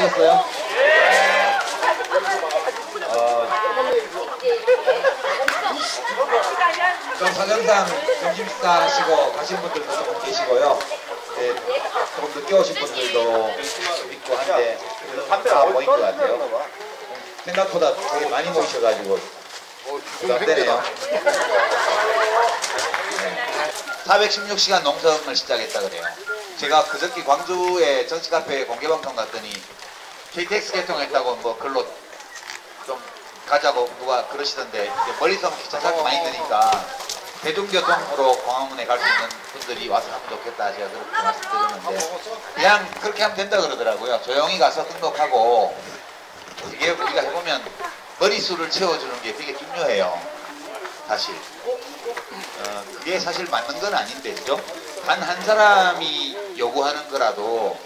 하셨어요? 그럼 사정상 점심 식사 하시고 가신 분들도 조금 계시고요. 네, 조금 늦게 오신 분들도 있고 한데 다 모인 것 같아요. 생각보다 되게 많이 모이셔가지고 부담되네요. 416시간 농성을 시작했다 그래요. 제가 그저께 광주에 정치카페 공개방송 갔더니 KTX 개통했다고 뭐 글로 좀 가자고 누가 그러시던데 멀리서 기차 타고 많이 드니까 대중교통으로 광화문에 갈 수 있는 분들이 와서 하면 좋겠다 제가 그렇게 말씀드렸는데 그냥 그렇게 하면 된다 그러더라고요. 조용히 가서 등록하고 이게 우리가 해보면 머리수를 채워주는 게 되게 중요해요. 사실 그게 사실 맞는 건 아닌데 그죠? 단 한 사람이 요구하는 거라도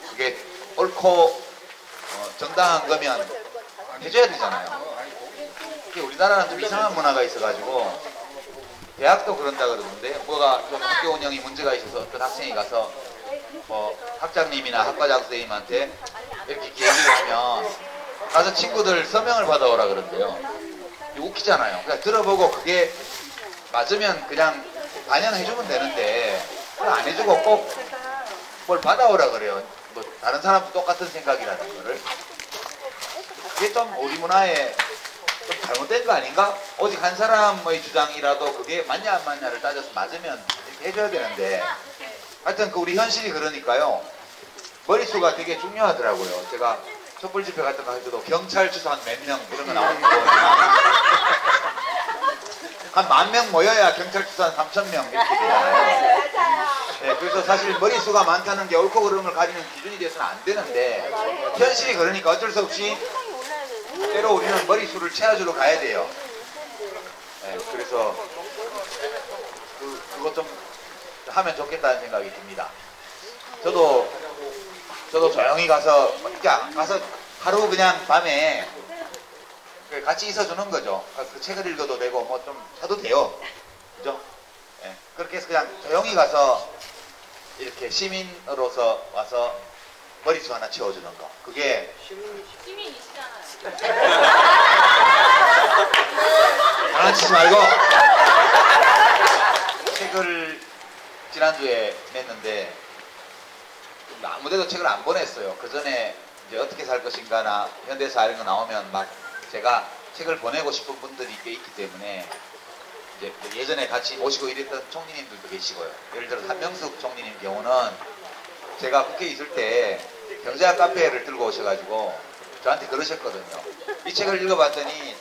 그게 옳고 정당한 거면 해줘야 되잖아요. 우리나라는 좀 이상한 문화가 있어가지고 대학도 그런다 그러는데 뭐가 좀 학교 운영이 문제가 있어서 어떤 학생이 가서 뭐 학장님이나 학과장 선생님한테 이렇게 얘기를 하면 가서 친구들 서명을 받아오라 그런대요. 웃기잖아요. 그냥 들어보고 그게 맞으면 그냥 반영해주면 되는데 그걸 안 해주고 꼭 뭘 받아오라 그래요. 뭐 다른 사람도 똑같은 생각이라는 거를. 그게 좀 우리 문화에 좀 잘못된 거 아닌가? 오직 한 사람의 주장이라도 그게 맞냐 안 맞냐를 따져서 맞으면 이렇게 해줘야 되는데 하여튼 그 우리 현실이 그러니까요. 머릿수가 되게 중요하더라고요. 제가 촛불 집회 같은 거 할 때도 경찰 추산 몇 명 이런 거 나오는 거 한 10,000명 모여야 경찰 추산 3,000명 이렇게 되잖아요. 네, 그래서 사실 머릿수가 많다는 게 옳고 그름을 가리는 기준이 돼서는 안 되는데 현실이 그러니까 어쩔 수 없이 때로 우리는 머릿수를 채워주러 가야 돼요. 네, 그래서 그거 좀 하면 좋겠다는 생각이 듭니다. 저도 조용히 가서 하루 그냥 밤에 같이 있어주는 거죠. 그 책을 읽어도 되고 뭐 좀 사도 돼요. 그죠? 네, 그렇게 해서 그냥 조용히 가서 이렇게 시민으로서 와서 머릿수 하나 채워주는 거. 그게 시민이시잖아요. 장난치지 말고 책을 지난주에 냈는데 아무데도 책을 안 보냈어요. 그 전에 이제 어떻게 살 것인가나 현대사 이런 거 나오면 막 제가 책을 보내고 싶은 분들이 꽤 있기 때문에 이제 예전에 같이 모시고 일했던 총리님들도 계시고요. 예를 들어 한명숙 총리님 경우는 제가 국회에 있을 때 경제학 카페를 들고 오셔가지고 저한테 그러셨거든요. 이 책을 읽어봤더니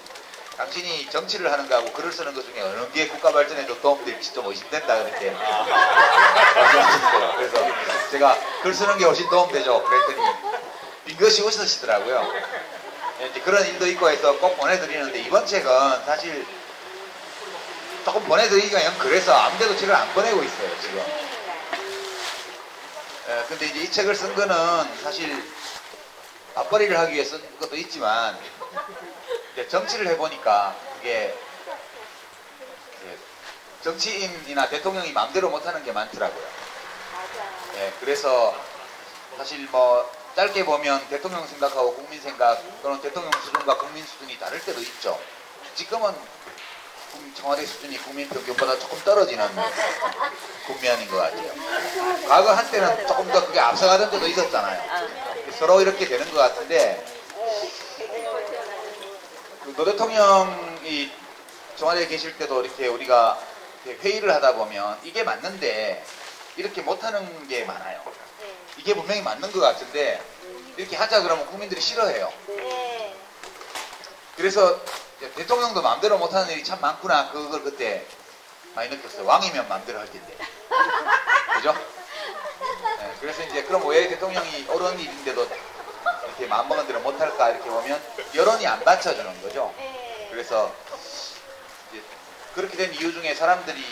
당신이 정치를 하는 거하고 글을 쓰는 것 중에 어느 게 국가 발전에 좀 도움될지 좀 의심된다 그렇게 말씀하셨어요. 그래서 제가 글 쓰는 게 훨씬 도움되죠. 그랬더니 빙긋이 웃으시더라고요. 이제 그런 일도 있고 해서 꼭 보내드리는데 이번 책은 사실 조금 보내드리기가 영 그래서 아무데도 책을 안 보내고 있어요 지금. 근데 이제 이 책을 쓴 거는 사실 맞벌이를 하기 위해 쓴 것도 있지만 이제 정치를 해보니까 이게 정치인이나 대통령이 마음대로 못하는 게 많더라고요. 예, 그래서 사실 뭐 짧게 보면 대통령 생각하고 국민 생각 또는 대통령 수준과 국민 수준이 다를 때도 있죠. 지금은 청와대 수준이 국민 평균보다 조금 떨어지는 국면인 것 같아요. 과거 한때는 조금 더 그게 앞서가던 때도 있었잖아요. 서로 이렇게 되는 것 같은데 노 대통령이 청와대에 계실 때도 이렇게 우리가 회의를 하다 보면 이게 맞는데 이렇게 못하는 게 많아요. 이게 분명히 맞는 것 같은데 이렇게 하자 그러면 국민들이 싫어해요. 그래서 대통령도 마음대로 못하는 일이 참 많구나. 그걸 그때 많이 느꼈어요. 왕이면 마음대로 할 텐데. 그죠? 네, 그래서 이제 그럼 왜 대통령이 옳은 일인데도 이렇게 마음먹은 대로 못할까 이렇게 보면 여론이 안 받쳐주는 거죠. 그래서 이제 그렇게 된 이유 중에 사람들이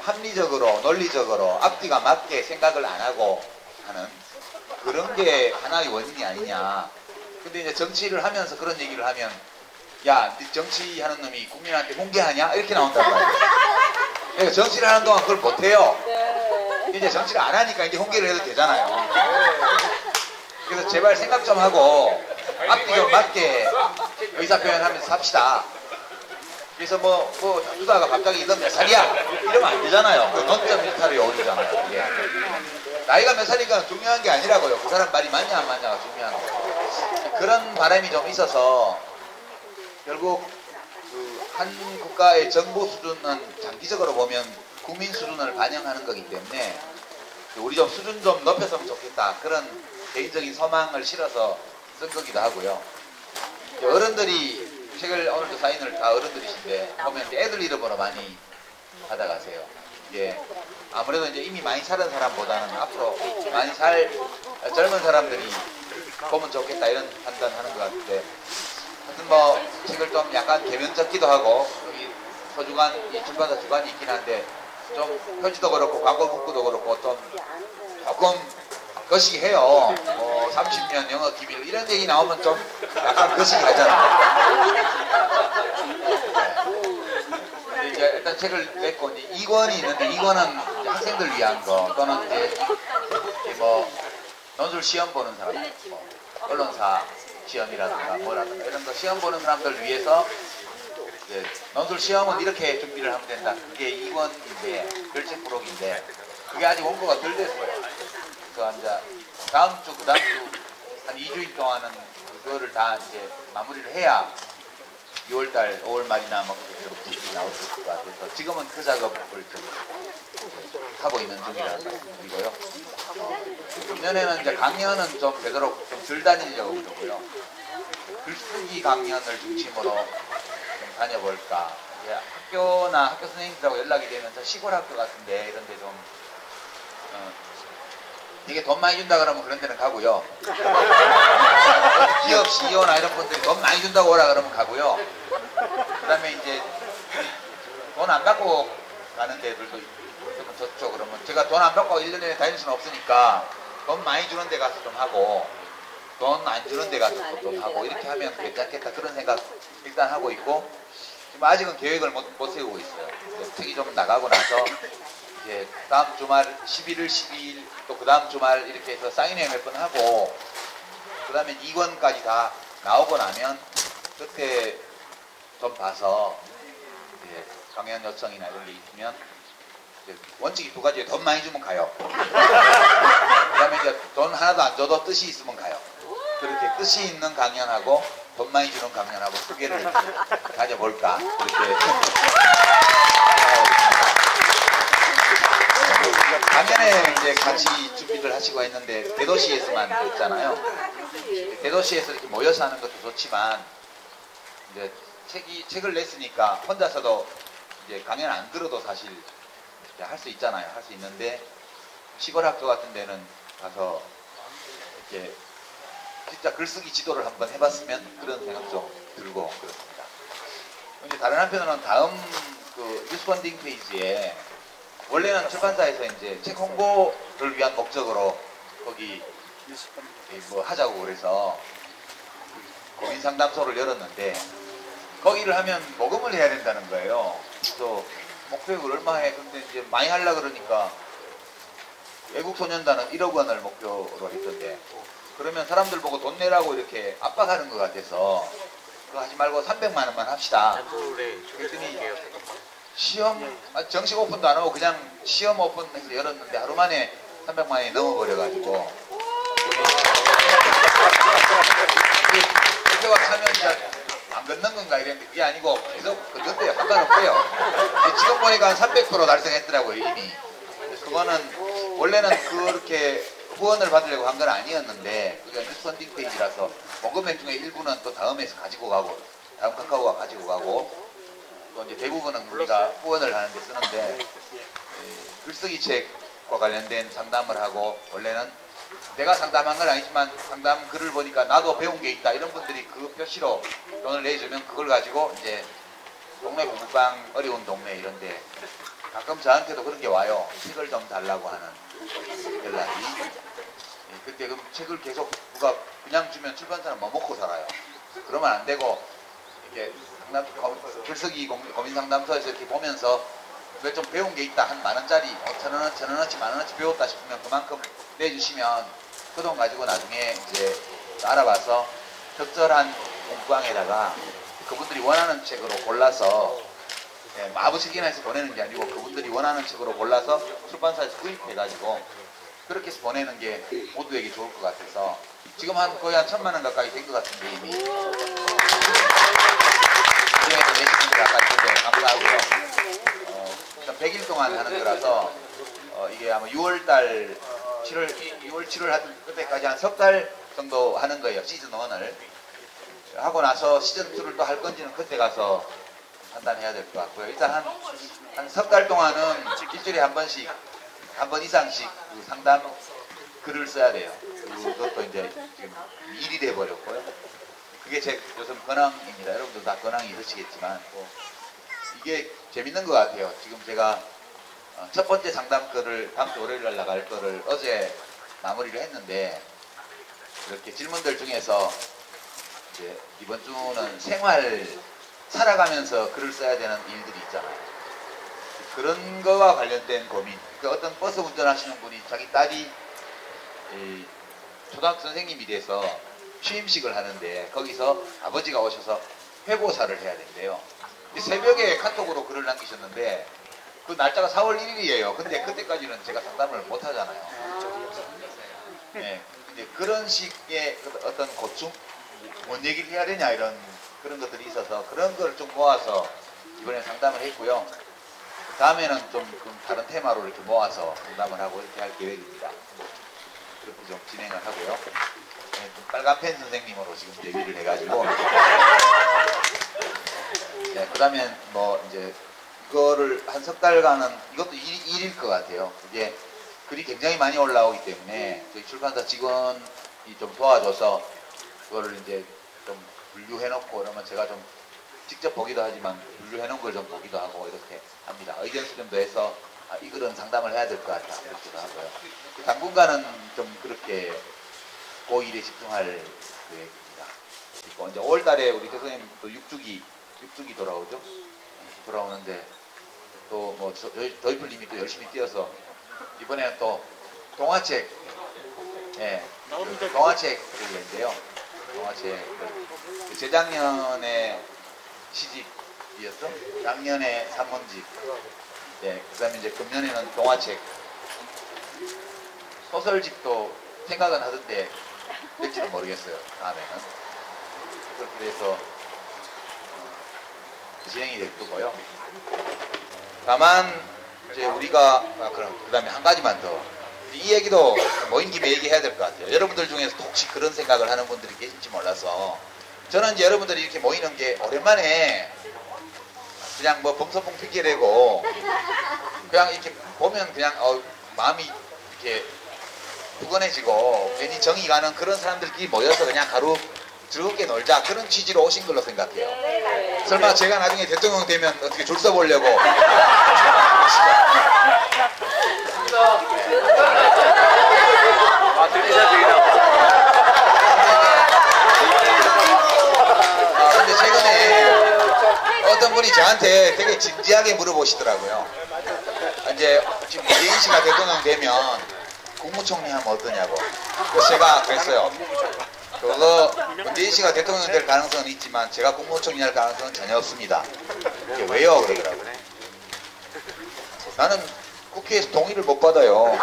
합리적으로 논리적으로 앞뒤가 맞게 생각을 안 하고 하는 그런 게 하나의 원인이 아니냐. 근데 이제 정치를 하면서 그런 얘기를 하면 야, 네 정치하는 놈이 국민한테 공개하냐? 이렇게 나온단 말이에요. 그러니까 정치를 하는 동안 그걸 못해요. 이제 정치를 안 하니까 이제 공개를 해도 되잖아요. 그래서 제발 생각 좀 하고 앞뒤 좀 맞게 의사표현하면서 삽시다. 그래서 누다가 갑자기 너 몇 살이야? 이러면 안 되잖아요. 그 논점 일탈이 어울리잖아요. 예. 나이가 몇 살이가 중요한 게 아니라고요. 그 사람 말이 맞냐 안 맞냐가 중요한 거예요. 그런 바람이 좀 있어서 결국 그 한 국가의 정보 수준은 장기적으로 보면 국민 수준을 반영하는 거기 때문에 우리 좀 수준 좀 높였으면 좋겠다. 그런 개인적인 소망을 실어서 쓴 거기도 하고요. 어른들이 책을 오늘도 사인을 다 어른들이신데 보면 애들 이름으로 많이 받아가세요. 예. 아무래도 이제 이미 많이 살은 사람보다는 앞으로 많이 살 젊은 사람들이 보면 좋겠다 이런 판단하는 것 같은데 하여튼 책을 좀 약간 개면적기도 하고 여기 서주관 이 출판사 주관이 있긴 한데 좀 표지도 그렇고 광고 문구도 그렇고 좀 조금 거시기해요. 30년 영어 기밀 이런 얘기 나오면 좀 약간 거시기하잖아요. 네. 이제 일단 책을 냈고 이제 2권이 있는데 2권은 학생들 위한 거 또는 이제 논술 시험 보는 사람들, 언론사 시험이라든가 뭐라든가 이런 거 시험 보는 사람들 위해서 이제 논술 시험은 이렇게 준비를 하면 된다. 그게 2권인데 별책 부록인데 그게 아직 원고가 덜 됐어요. 그래서 이제 다음 주, 그 다음 주 한 2주일 동안은 그거를 다 이제 마무리를 해야 6월달, 5월 말이나 그렇게 나올 수 있을 것 같아서 지금은 그 작업을 좀 하고 있는 중이라는 말씀드리고요. 내년에는 이제 강연은 좀 되도록 좀 덜 다니려고 그러고요. 글쓰기 강연을 중심으로 좀 다녀볼까. 학교나 학교 선생님들하고 연락이 되면서 시골 학교 같은데 이런 데 좀 이게 돈 많이 준다 그러면 그런 데는 가고요. 기업 CEO나 이런 분들이 돈 많이 준다고 오라 그러면 가고요. 그 다음에 이제 돈 안 받고 가는 데들도 있으면 좋죠. 그러면 제가 돈 안 받고 1년 내내 다닐 수는 없으니까 돈 많이 주는 데 가서 좀 하고 돈 안 주는 데 가서 좀 하고 이렇게 하면 괜찮겠다 그런 생각 일단 하고 있고 지금 아직은 계획을 못 세우고 있어요. 특히 좀 나가고 나서 이제 다음 주말 11월 12일 또 그 다음 주말 이렇게 해서 사인회 몇 번 하고 그 다음에 2권까지 다 나오고 나면 그때 좀 봐서 이제 강연 요청이나 이런 게 있으면 이제 원칙이 두 가지예요. 돈 많이 주면 가요. 그 다음에 이제 돈 하나도 안 줘도 뜻이 있으면 가요. 그렇게 뜻이 있는 강연하고 돈 많이 주는 강연하고 두 개를 가져볼까 그렇게 작년에 이제 같이 준비를 하시고 했는데 대도시에서만 했잖아요. 대도시에서 이렇게 모여서 하는 것도 좋지만 이제 책을 냈으니까 혼자서도 이제 강연 안 들어도 사실 할 수 있잖아요. 할 수 있는데 시골 학교 같은 데는 가서 이렇게 진짜 글쓰기 지도를 한번 해봤으면 그런 생각 좀 들고 그렇습니다. 이제 다른 한편으로는 다음 그 뉴스펀딩 페이지에 원래는 출판사에서 이제 책 홍보를 위한 목적으로 거기 하자고 그래서 고민 상담소를 열었는데 거기를 하면 모금을 해야 된다는 거예요. 또 목표액을 얼마 해? 근데 이제 많이 하려 그러니까 외국소년단은 1억 원을 목표로 했던데 그러면 사람들 보고 돈 내라고 이렇게 압박하는 것 같아서 그거 하지 말고 300만 원만 합시다. 그랬더니 시험 정식 오픈도 안 하고 그냥 시험 오픈해서 열었는데 하루 만에 300만 원이 넘어버려가지고 그때가 차면 안 걷는 건가 이랬는데 그게 아니고 계속 걷는데요. 상관없고요. 지금 보니까 한 300% 달성했더라고요 이미. 그거는 원래는 그렇게 후원을 받으려고 한 건 아니었는데 그게 뉴스펀딩 페이지라서 모금액 중에 일부는 또 다음에서 가지고 가고 다음 카카오가 가지고 가고 또 이제 대부분은 우리가 후원을 하는데 쓰는데 글쓰기 책과 관련된 상담을 하고 원래는 내가 상담한 건 아니지만 상담 글을 보니까 나도 배운 게 있다 이런 분들이 그 표시로 돈을 내주면 그걸 가지고 이제 동네 부부방 어려운 동네 이런데 가끔 저한테도 그런 게 와요. 책을 좀 달라고 하는 연락이. 그때 그럼 책을 계속 누가 그냥 주면 출판사는 뭐 먹고 살아요. 그러면 안 되고 이렇게 글쓰기 고민상담소에서 이렇게 보면서 왜 좀 배운 게 있다 한 10,000원짜리 5,000원어치 1,000원어치 10,000원어치 배웠다 싶으면 그만큼 내주시면 그 돈 가지고 나중에 이제 알아봐서 적절한 공방에다가 그분들이 원하는 책으로 골라서 마부책이나해서 보내는 게 아니고 그분들이 원하는 책으로 골라서 출판사에서 구입해가지고 그렇게 해서 보내는 게 모두에게 좋을 것 같아서 지금 거의 한 1,000만 원 가까이 된 것 같은데 이미 그중에서 내신 분들 가까이 된데 감사하고요. 일단 100일 동안 하는 거라서 이게 아마 6월 7월 하던 그때까지 한 석 달 정도 하는 거예요. 시즌 1을 하고 나서 시즌 2를 또 할 건지는 그때 가서 판단해야 될 것 같고요. 일단 한 석 달 동안은 일주일에 한 번씩 한 번 이상씩 그 상담 글을 써야 돼요. 그것도 이제 지금 일이 돼 버렸고요. 그게 제 요즘 근황입니다. 여러분들 다 근황이 있으시겠지만 이게 재밌는 것 같아요. 지금 제가 첫 번째 상담 글을 다음 주 월요일 날 나갈 거를 어제 마무리를 했는데 이렇게 질문들 중에서 이제 이번 주는 생활 살아가면서 글을 써야 되는 일들이 있잖아요. 그런 거와 관련된 고민. 그러니까 어떤 버스 운전하시는 분이 자기 딸이 초등학교 선생님이 돼서 취임식을 하는데 거기서 아버지가 오셔서 회고사를 해야 된대요. 새벽에 카톡으로 글을 남기셨는데 그 날짜가 4월 1일이에요. 근데 그때까지는 제가 상담을 못 하잖아요. 네, 이제 그런 식의 어떤 고충, 뭔 얘기를 해야 되냐 이런 그런 것들이 있어서 그런 걸 좀 모아서 이번에 상담을 했고요. 다음에는 좀 다른 테마로 이렇게 모아서 상담을 하고 이렇게 할 계획입니다. 그렇게 좀 진행을 하고요. 네, 좀 빨간펜 선생님으로 지금 데뷔를 해가지고 네, 그 다음에 뭐 이제 이거를 한 석 달간은 이것도 일일 것 같아요. 이게 글이 굉장히 많이 올라오기 때문에 저희 출판사 직원이 좀 도와줘서 그거를 이제 좀 분류해놓고 그러면 제가 좀 직접 보기도 하지만 분류해놓은 걸 좀 보기도 하고 이렇게 합니다. 의견 수렴도 해서 이 글은 상담을 해야 될 것 같다 이렇게도 하고요. 당분간은 좀 그렇게 그 일에 집중할 계획입니다. 그리고 이제 5월달에 우리 교수님 또 6주기 돌아오죠. 돌아오는데 또 뭐 도이플님이 또 열심히 뛰어서 이번에는 또 동화책, 동화책인데요. 동화책 재작년에 시집이었죠. 작년에 산문집. 네, 그다음에 이제 금년에는 동화책, 소설집도 생각은 하던데 될지는 모르겠어요. 다음에는 그렇게 돼서 진행이 될 거고요. 다만 이제 우리가 그다음에 한 가지만 더 이 얘기도 모인 김에 얘기해야 될 것 같아요. 여러분들 중에서 혹시 그런 생각을 하는 분들이 계실지 몰라서 저는 이제 여러분들이 이렇게 모이는 게 오랜만에 그냥 뭐 범선풍 피게 되고 그냥 이렇게 보면 그냥 마음이 이렇게 푸근해지고 괜히 정이 가는 그런 사람들끼리 모여서 그냥 하루 즐겁게 놀자 그런 취지로 오신 걸로 생각해요. 설마 제가 나중에 대통령 되면 어떻게 줄 서보려고 근데 최근에 어떤 분이 저한테 되게 진지하게 물어보시더라고요. 이제 지금 문재인 씨가 대통령 되면 국무총리 하면 어떠냐고. 그래서 제가 그랬어요. 그거 문재인 씨가 대통령 될 가능성은 있지만 제가 국무총리 할 가능성은 전혀 없습니다. 이게 왜요? 그러더라고요. 나는 국회에서 동의를 못 받아요.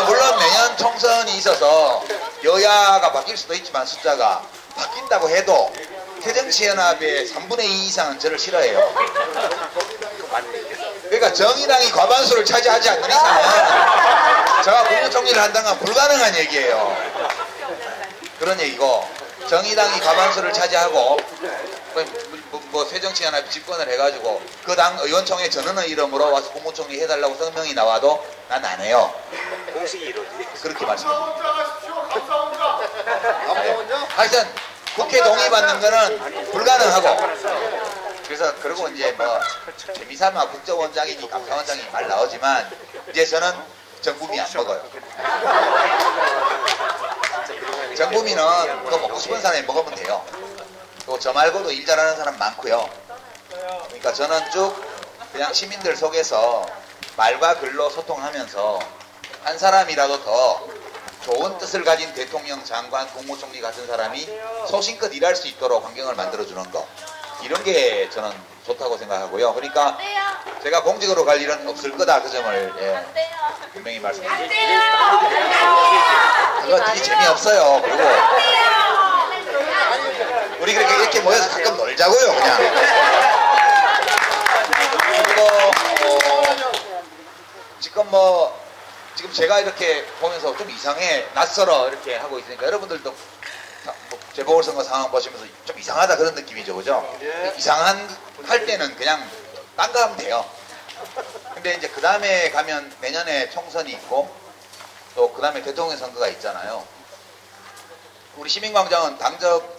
물론 내년 총선이 있어서 여야가 바뀔 수도 있지만 숫자가 바뀐다고 해도 새정치연합의 3분의 2 이상은 저를 싫어해요. 그러니까 정의당이 과반수를 차지하지 않는 이상은 제가 국무총리를 한다는 건 불가능한 얘기예요. 그런 얘기고 정의당이 과반수를 차지하고 뭐 새정치연합이 집권을 해가지고 그 당 의원총회 전원의 이름으로 와서 국무총리 해달라고 성명이 나와도 난 안 해요. 공식이 이루어지. 그렇게 말씀드립니다. 하여튼 국회 동의받는 거는 불가능하고 그래서 그리고 이제 뭐 재미삼아 국정원장이니 감사원장이 말 나오지만 이제 저는 정부미 안 먹어요. 정부미는 그거 먹고 싶은 사람이 먹으면 돼요. 또 저 말고도 일 잘하는 사람 많고요. 그러니까 저는 쭉 그냥 시민들 속에서 말과 글로 소통하면서 한 사람이라도 더 좋은 뜻을 가진 대통령, 장관, 국무총리 같은 사람이 소신껏 일할 수 있도록 환경을 만들어주는 거, 이런 게 저는 좋다고 생각하고요. 그러니까 제가 공직으로 갈 일은 없을 거다, 그 점을 분명히 말씀드립니다. 그거 되게 재미없어요. 그리고 우리 그렇게 이렇게 모여서 가끔 놀자고요, 그냥. 그리고 지금 제가 이렇게 보면서 좀 이상해, 낯설어 이렇게 하고 있으니까 여러분들도 재보궐선거 상황 보시면서 좀 이상하다 그런 느낌이죠, 그죠? 이상한 할 때는 그냥 딴 거 하면 돼요. 근데 이제 그 다음에 가면 내년에 총선이 있고 또 그 다음에 대통령 선거가 있잖아요. 우리 시민광장은 당적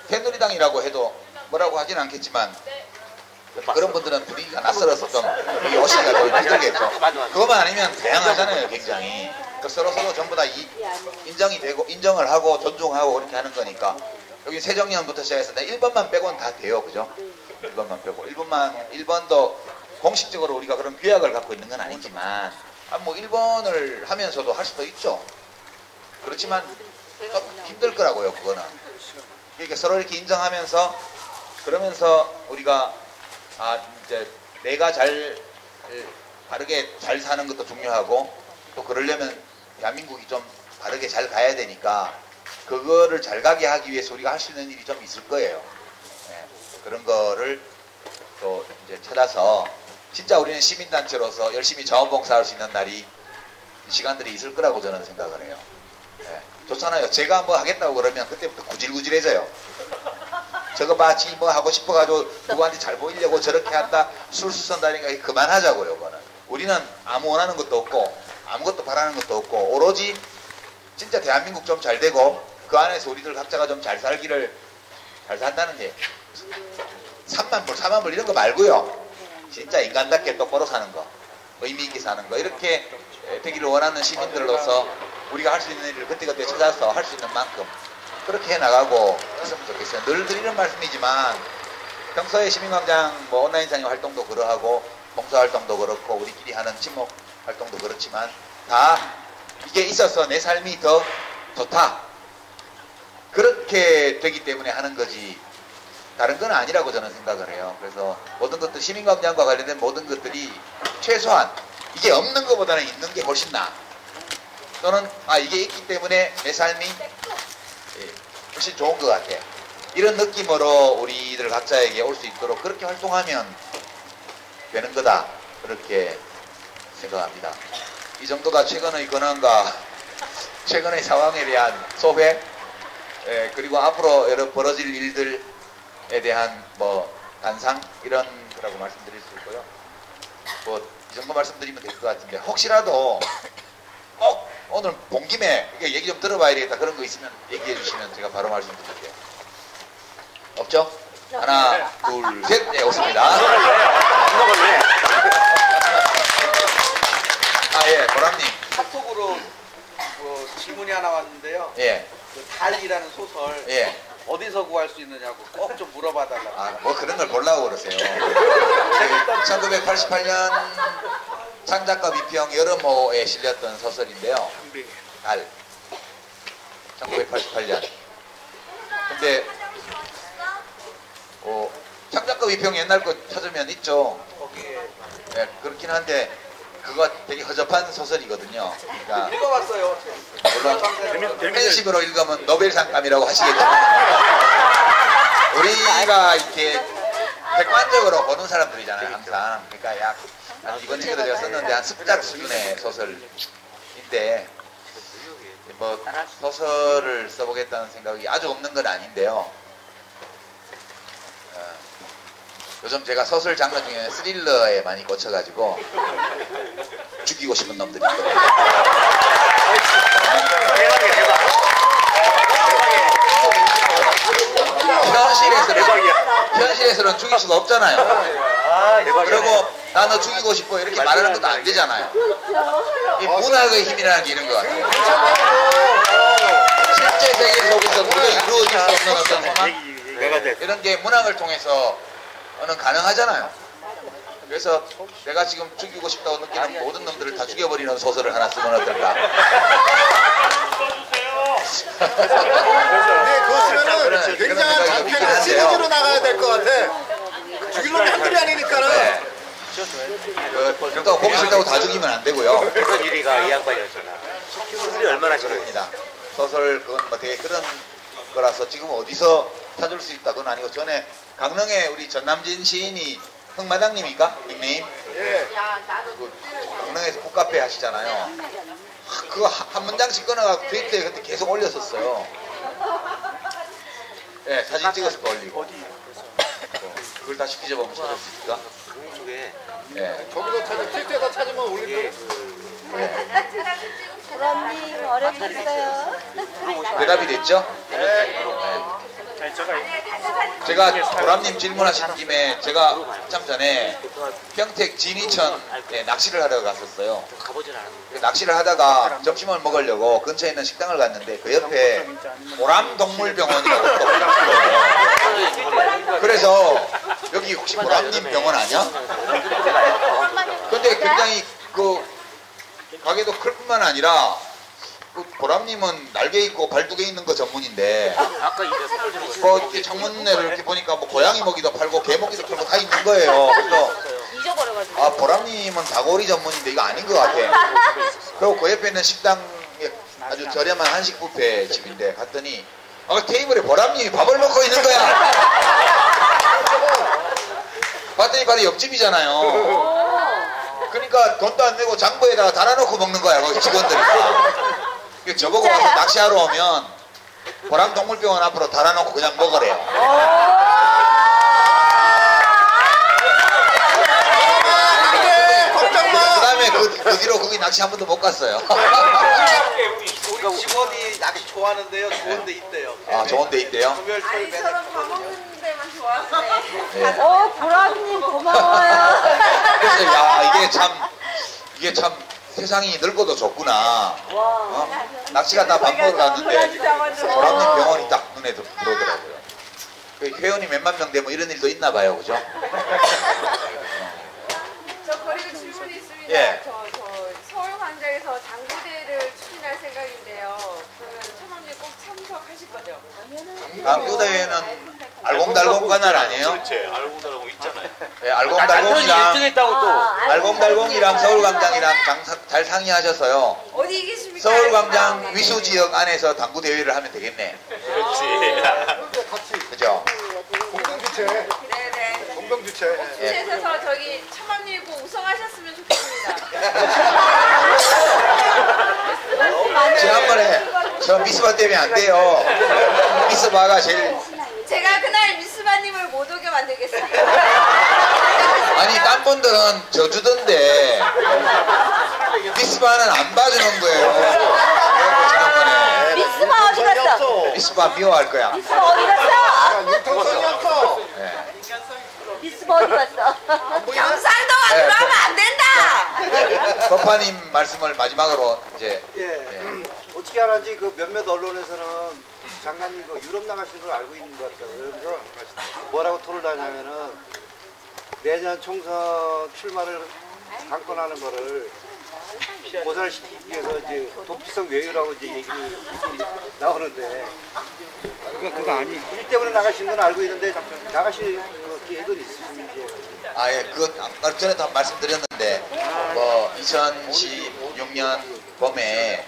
새누리당이라고 해도 뭐라고 하진 않겠지만 그런 분들은 분위기가 낯설어서 좀 여기 오시기가 좀 힘들겠죠. 그것만 아니면 다양하잖아요, 굉장히. 그 서로 전부 다 인정이 되고 인정을 하고 존중하고 그렇게 하는 거니까. 여기 세정년부터 시작해서 1번만 빼고는 다 돼요, 그죠? 1번만 빼고 1번도 공식적으로 우리가 그런 규약을 갖고 있는 건 아니지만 뭐 1번을 하면서도 할 수도 있죠. 그렇지만 좀 힘들 거라고요, 그거는. 이렇게 서로 이렇게 인정하면서 그러면서 우리가 이제 내가 바르게 잘 사는 것도 중요하고 또 그러려면 대한민국이 좀 바르게 잘 가야 되니까 그거를 잘 가게 하기 위해서 우리가 할 수 있는 일이 좀 있을 거예요. 네, 그런 거를 또 이제 찾아서 진짜 우리는 시민단체로서 열심히 자원봉사할 수 있는 날이 시간들이 있을 거라고 저는 생각을 해요. 네, 좋잖아요. 제가 뭐 하겠다고 그러면 그때부터 구질구질해져요. 저거 봐, 지 뭐 하고 싶어가지고 누구한테 잘 보이려고 저렇게 한다, 술수 선다니까 그만하자고요, 그거는. 우리는 아무 원하는 것도 없고 아무것도 바라는 것도 없고 오로지 진짜 대한민국 좀 잘 되고 그 안에서 우리들 각자가 좀 잘 살기를 잘 산다는 게 3만 불, 4만 불 이런 거 말고요. 진짜 인간답게 똑바로 사는 거, 의미 있게 사는 거, 이렇게 되기를 원하는 시민들로서 우리가 할 수 있는 일을 그때그때 찾아서 할 수 있는 만큼 그렇게 해나가고 했으면 좋겠어요. 늘 드리는 말씀이지만 평소에 시민광장 뭐 온라인상의 활동도 그러하고 봉사활동도 그렇고 우리끼리 하는 친목 활동도 그렇지만 다 이게 있어서 내 삶이 더 좋다, 그렇게 되기 때문에 하는 거지 다른 건 아니라고 저는 생각을 해요. 그래서 모든 것들, 시민광장과 관련된 모든 것들이 최소한 이게 없는 것보다는 있는 게 훨씬 나아, 또는 이게 있기 때문에 내 삶이 훨씬 좋은 것 같아, 이런 느낌으로 우리들 각자에게 올 수 있도록 그렇게 활동하면 되는 거다, 그렇게 생각합니다. 이 정도가 최근의 근황과 최근의 상황에 대한 소회, 그리고 앞으로 여러 벌어질 일들에 대한 뭐 단상, 이런 거라고 말씀드릴 수 있고요. 뭐 이 정도 말씀드리면 될 것 같은데 혹시라도 오늘 본 김에 얘기 좀 들어봐야 되겠다 그런 거 있으면 얘기해 주시면 제가 바로 말씀드릴게요. 없죠? 하나, 둘, 셋. 네, 없습니다. 예, 보람님. 카톡으로 질문이 하나 왔는데요. 예. 그 달이라는 소설 예. 어디서 구할 수 있느냐고 꼭 좀 물어봐 달라고. 뭐 그런 걸 보려고 그러세요. 1988년 창작가 미평 여름호에 실렸던 소설인데요. 달. 1988년. 근데 창작가 미평 옛날 거 찾으면 있죠. 네, 그렇긴 한데 그거 되게 허접한 소설이거든요. 그러니까 읽어봤어요. 물론 팬식으로 읽으면 노벨상감이라고 하시겠죠. 우리가 이렇게 객관적으로 보는 사람들이잖아요, 항상. 그러니까 약 이번 책에도 제가 썼는데 한 습작 수준의 소설인데 뭐 소설을 써보겠다는 생각이 아주 없는 건 아닌데요. 요즘 제가 소설 장르 중에 스릴러에 많이 꽂혀가지고 죽이고 싶은 놈들이 있거든요. 현실에서는 죽일 수가 없잖아요. 그리고 나 너 죽이고 싶어 이렇게 말하는 것도 안 되잖아요. 이 문학의 힘이라는 게 이런 것 같아요. 실제 세계 속에서 도저히 이루어질 수 없는 어떤 소망, 이런 게 문학을 통해서는 가능하잖아요. 그래서 내가 지금 죽이고 싶다고 느끼는 모든 놈들을 다 죽여버리는 소설을 하나 쓰면 어떨까? 네, 그거 쓰면은 굉장한 생각이 장편의 있긴 시리즈로 한데요. 나가야 될 것 같아. 죽일 놈이 한둘이 아니니까는. 네. 그렇다고 보기 싫다고 다 죽이면 안 되고요. 그런 일이가 이 양반이었잖아. 소설이 얼마나 싫어요. 그렇습니다. 소설 그건 뭐 되게 그런 거라서 지금 어디서 찾을 수 있다 그건 아니고 전에 강릉에 우리 전남진 시인이 흑마당님입니까? 닉네임? 예. 그 강릉에서 북카페 하시잖아요. 그거 한 문장씩 끊어가지고 트위터에 그때 계속 올렸었어요. 예, 사진 찍어서 올리고. 그걸 다시 뒤져보면 찾을 수 있을까? 그 쪽에 예. 저기서 찾으면 트위터에서 찾으면 올릴 거예요. 사장님 어렵겠어요. 대답이 됐죠? 제가 보람님 질문하신 김에 제가 한참 전에 평택 진이천에 낚시를 하러 갔었어요. 가보진 않았는데. 낚시를 하다가 점심을 먹으려고 근처에 있는 식당을 갔는데 그 옆에 보람동물병원이라고 또 있어요. 그래서 여기 혹시 보람님 병원 아니야? 근데 굉장히 그 가게도 클 뿐만 아니라 그 보람님은 날개 있고 발 2개 있는 거 전문인데 아까 이제 선물 주는 거 뭐 이렇게 창문내를 이렇게 보니까 뭐 고양이 먹이도 팔고 개 먹이도 팔고 다 있는 거예요. 그래서 잊어버려가지고. 아 보람님은 다고리 전문인데 이거 아닌 것 같아. 그리고 그 옆에 있는 식당에 아주 저렴한 한식 뷔페 집인데 갔더니 테이블에 보람님이 밥을 먹고 있는 거야. 봤더니 바로 옆집이잖아요. 그러니까 돈도 안 내고 장부에다가 달아놓고 먹는 거야 거기 직원들이. 저보고 와서 낚시하러 오면 보람동물병원 앞으로 달아놓고 그냥 먹으래요. 그 다음에 그 뒤로 거기 낚시 한 번도 못 갔어요. 우리 직원이 낚시 좋아하는데요. 좋은 데 있대요. 아 좋은 데 있대요? 금요일철 아니 맨날 저는 밥 먹는 데만 좋아하는데 보람님 고마워요. 그래서 야 이게 참 세상이 늙어도 좋구나. 낚시가 다 밥 먹으러 갔는데 보람님 병원이 딱 눈에 들어오더라고요. 그 회원이 몇만 명 되면 이런 일도 있나 봐요, 그죠? 저 그리고 질문이 있습니다. 예. 저 서울광장에서 당구대회를 추진할 생각인데요. 그러면 천원님 꼭 참석하실 거죠? 당구대회는 알콩달콩 관할 아니에요? 그렇지. 알고 있잖아요. 예, 남편이 알콩달콩이랑 1등 했다고 또. 알콩달콩이랑 서울광장이랑 잘 상의하셔서요. 어디 계십니까? 서울광장 위수지역 안에서 당구대회를 하면 되겠네. 그렇지. 그죠? 공동주체. 네네. 공동주체. 주최에서 저기 천원님 꼭 우승하셨으면 좋겠습니다. 지난번에 저 미스바 때문에 안 돼요. 미스바가 제일 제가 그날 미스바님을 못 오게 만들겠습니다. 아니 딴 분들은 져주던데 미스바는 안 봐주는 거예요. 그래서 지난번에 미스바 어디 갔어? 미스바 미워할 거야. 미스바 어디 갔어? 유통성이 없어. 예. 미스바 어디 갔어? 경상도가 들어가면 안 된다. 법파님 말씀을 마지막으로 이제 예. 어떻게 하는지 그 몇몇 언론에서는 장관님 그 유럽 나가신 걸 알고 있는 것 같아요. 그래서 뭐라고 토를 하냐면은 내년 총선 출마를 강권하는 거를 고살시키기 위해서 이제 도피성 외유라고 이제 얘기를 나오는데 그거 아니. 일 때문에 나가신 건 알고 있는데 나가실 그 계획은 있으신지. 아예 그건 아까 전에도 한 말씀드렸는데 뭐 2016년 봄에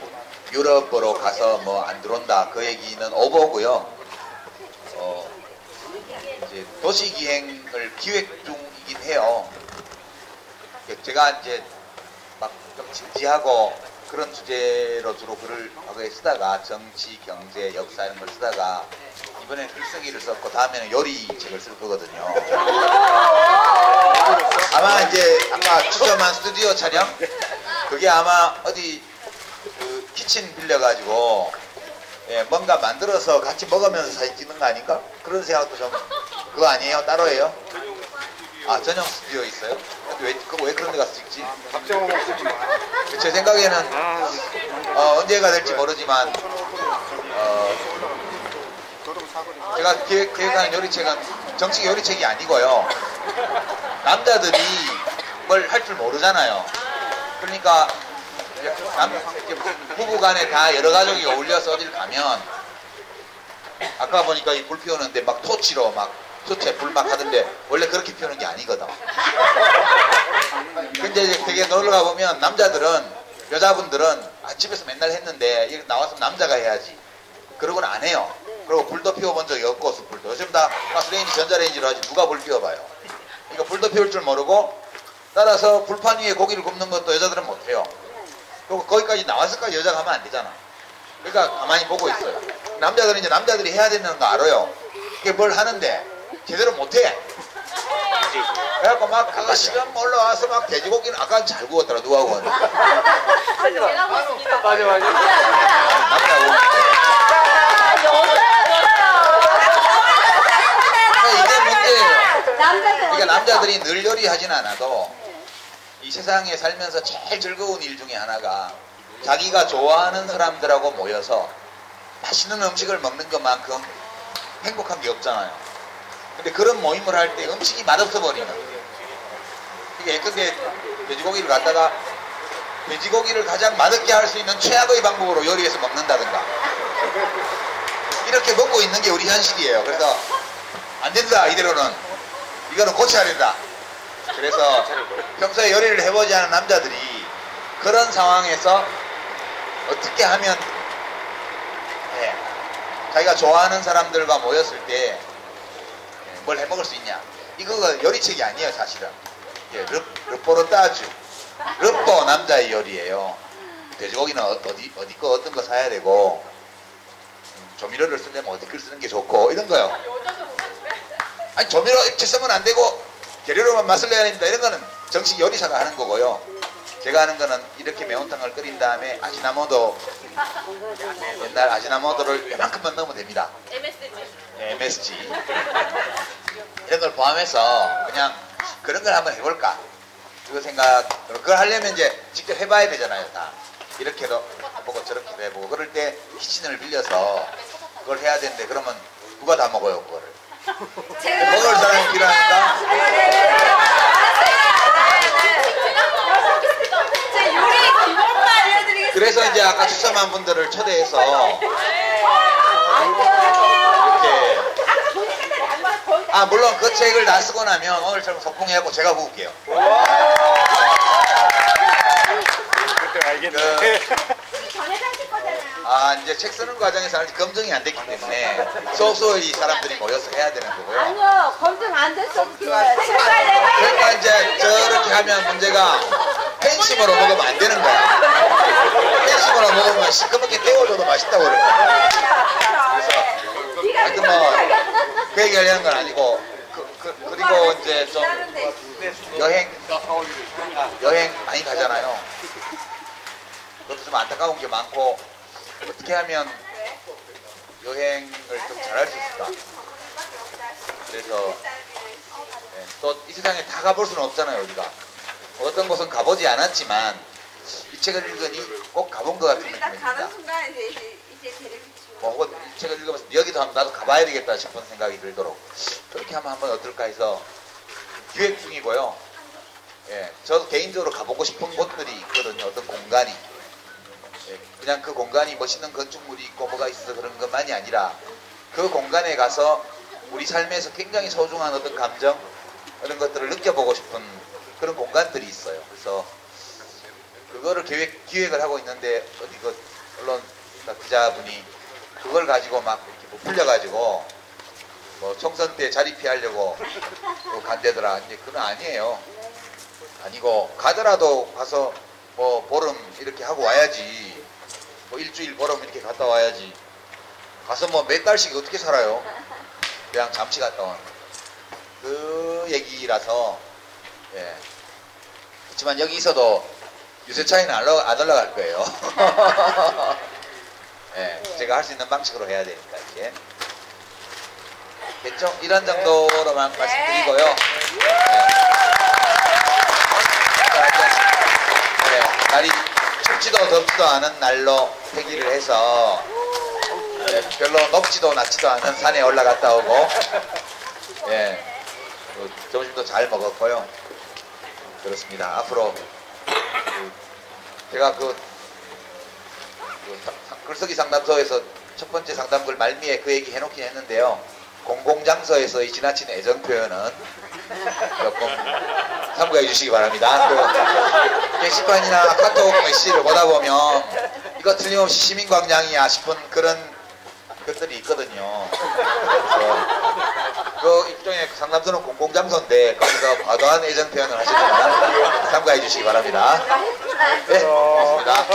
유럽으로 가서 뭐 안 들어온다 그 얘기는 오버고요. 이제 도시기행을 기획 중이긴 해요. 제가 이제 막 좀 진지하고 그런 주제로 주로 글을 과거에 쓰다가 정치, 경제, 역사 이런 걸 쓰다가 이번엔 글쓰기를 썼고 다음에는 요리 책을 쓸 거거든요. 아마 이제 아까 추첨한 스튜디오 촬영 그게 아마 어디 그 키친 빌려가지고 예, 뭔가 만들어서 같이 먹으면서 사진 찍는 거 아닌가? 그런 생각도 좀 그거 아니에요? 따로예요? 아 전용 스튜디오 있어요? 근데 왜 그런 데 가서 찍지? 박정호 목사님. 제 생각에는 언제가 될지 모르지만 제가 기획하는 요리책은 정식 요리책이 아니고요. 남자들이 뭘 할 줄 모르잖아요. 그러니까 이제 부부 간에 다 여러 가족이 어울려서 어딜 가면 아까 보니까 이 불 피우는데 막 토치로 막 토치에 불 막 하던데 원래 그렇게 피우는 게 아니거든. 근데 이제 되게 놀러 가보면 남자들은 여자분들은 집에서 맨날 했는데 이렇게 나와서 남자가 해야지. 그러고는 안 해요. 그리고 불도 피워본 적이 없고 숯불도. 요즘 다 가스레인지 전자레인지로 하지 누가 불 피워봐요. 그러니까 불도 피울 줄 모르고 따라서 불판 위에 고기를 굽는 것도 여자들은 못해요. 그리고 거기까지 나와서까지 여자가 하면 안 되잖아. 그러니까 가만히 보고 있어요. 남자들은 이제 남자들이 해야 된다는 거 알아요. 그게 뭘 하는데 제대로 못해. 그래갖고 막 그거 시간 올라와서 막 돼지고기는 아까 잘 구웠더라. 누가 구웠나? 제가 보겠습니다. 맞아. 남자고. 이게 문제예요. 그러니까 남자들이 늘 요리하진 않아도 이 세상에 살면서 제일 즐거운 일 중에 하나가 자기가 좋아하는 사람들하고 모여서 맛있는 음식을 먹는 것만큼 행복한 게 없잖아요. 근데 그런 모임을 할 때 음식이 맛없어 버리는. 이게 근데 돼지고기를 갖다가 돼지고기를 가장 맛없게 할 수 있는 최악의 방법으로 요리해서 먹는다든가 이렇게 먹고 있는 게 우리 현실이에요. 그래서 안 된다 이대로는 이거는 고쳐야 된다. 그래서 평소에 요리를 해보지 않은 남자들이 그런 상황에서 어떻게 하면 자기가 좋아하는 사람들과 모였을 때 뭘 해먹을 수 있냐. 이거가 요리책이 아니에요 사실은. 르포르따주 르포 남자의 요리예요. 돼지고기는 어디 거 어떤 거 사야 되고 조미료를 쓰려면 어디 걸 쓰는 게 좋고 이런 거요. 아니 조미료 이렇게 쓰면 안 되고 재료로만 맛을 내야 됩니다. 이런 거는 정식 요리사가 하는 거고요. 제가 하는 거는 이렇게 매운탕을 끓인 다음에 아지나모도 옛날 아지나모도를 요만큼만 넣으면 됩니다. MSG 이런 걸 포함해서 그냥 그런 걸 한번 해볼까 그거 생각. 그걸 하려면 이제 직접 해봐야 되잖아요. 다 이렇게도 해보고 저렇게도 해보고 그럴 때 키친을 빌려서 그걸 해야 되는데 그러면 누가 다 먹어요 그거를. 먹을 사람이 필요하니까. 그래서 이제 아까 추첨한 분들을 초대해서 이렇게 물론 그 책을 다 쓰고 나면 오늘처럼 소풍해갖고 제가 구울게요. 그때 알겠네. 이제 책 쓰는 과정에서 아직 검증이 안 됐기 때문에 소소히 사람들이 모여서 해야 되는 거고요. 아니요, 검증 안 됐어. 그러니까 이제 저렇게 하면 문제가 팬심으로 먹으면 안 되는 거야. 팬심으로 먹으면 시커멓게 데워줘도 맛있다고 그럴 거야. 그래서 하여튼 뭐 그 얘기 하려는 건 아니고 그리고 이제 좀 여행 많이 가잖아요. 그것도 좀 안타까운 게 많고 어떻게 하면 여행을 좀 잘할 수 있을까. 그래서 또 이 세상에 다 가볼 수는 없잖아요. 우리가 어떤 곳은 가보지 않았지만 이 책을 읽으니 꼭 가본 것 같은 느낌이 듭니다. 혹은 이 책을 읽으면서 여기도 한번 나도 가봐야 되겠다 싶은 생각이 들도록 그렇게 하면 한번 어떨까 해서 기획 중이고요. 저도 개인적으로 가보고 싶은 곳들이 있거든요. 어떤 공간이 그냥 그 공간이 멋있는 건축물이 있고 뭐가 있어서 그런 것만이 아니라 그 공간에 가서 우리 삶에서 굉장히 소중한 어떤 감정 이런 것들을 느껴보고 싶은 그런 공간들이 있어요. 그래서 그거를 기획을 하고 있는데 어디 그 언론 기자분이 그걸 가지고 막 이렇게 부풀려가지고 뭐 총선 때 자리 피하려고 간대더라. 이제 그건 아니에요. 아니고 가더라도 가서 뭐 보름 이렇게 하고 와야지. 뭐 일주일 보름 이렇게 갔다 와야지. 가서 뭐 몇 달씩 어떻게 살아요? 그냥 잠시 갔다 온 그 얘기라서 그렇지만 여기 있어도 유세차이는 안 올라갈 거예요. 제가 할 수 있는 방식으로 해야 되니까 이제 됐죠? 이런 정도로만 말씀드리고요. 날이 춥지도 덥지도 않은 날로 대기를 해서 별로 높지도 낮지도 않은 산에 올라갔다 오고 점심도 잘 먹었고요. 그렇습니다. 앞으로 제가 글쓰기 상담소에서 첫 번째 상담글 말미에 그 얘기 해놓긴 했는데요. 공공장소에서 이 지나친 애정 표현은 조금 참고해 주시기 바랍니다. 게시판이나 카톡 메시지를 보다 보면 이거 틀림없이 시민광장이야 싶은 그런 것들이 있거든요. 그래서 그 일종의 상담소는 공공장소인데 거기서 과도한 애정 표현을 하시면 참고해 주시기 바랍니다. 네, 고맙습니다.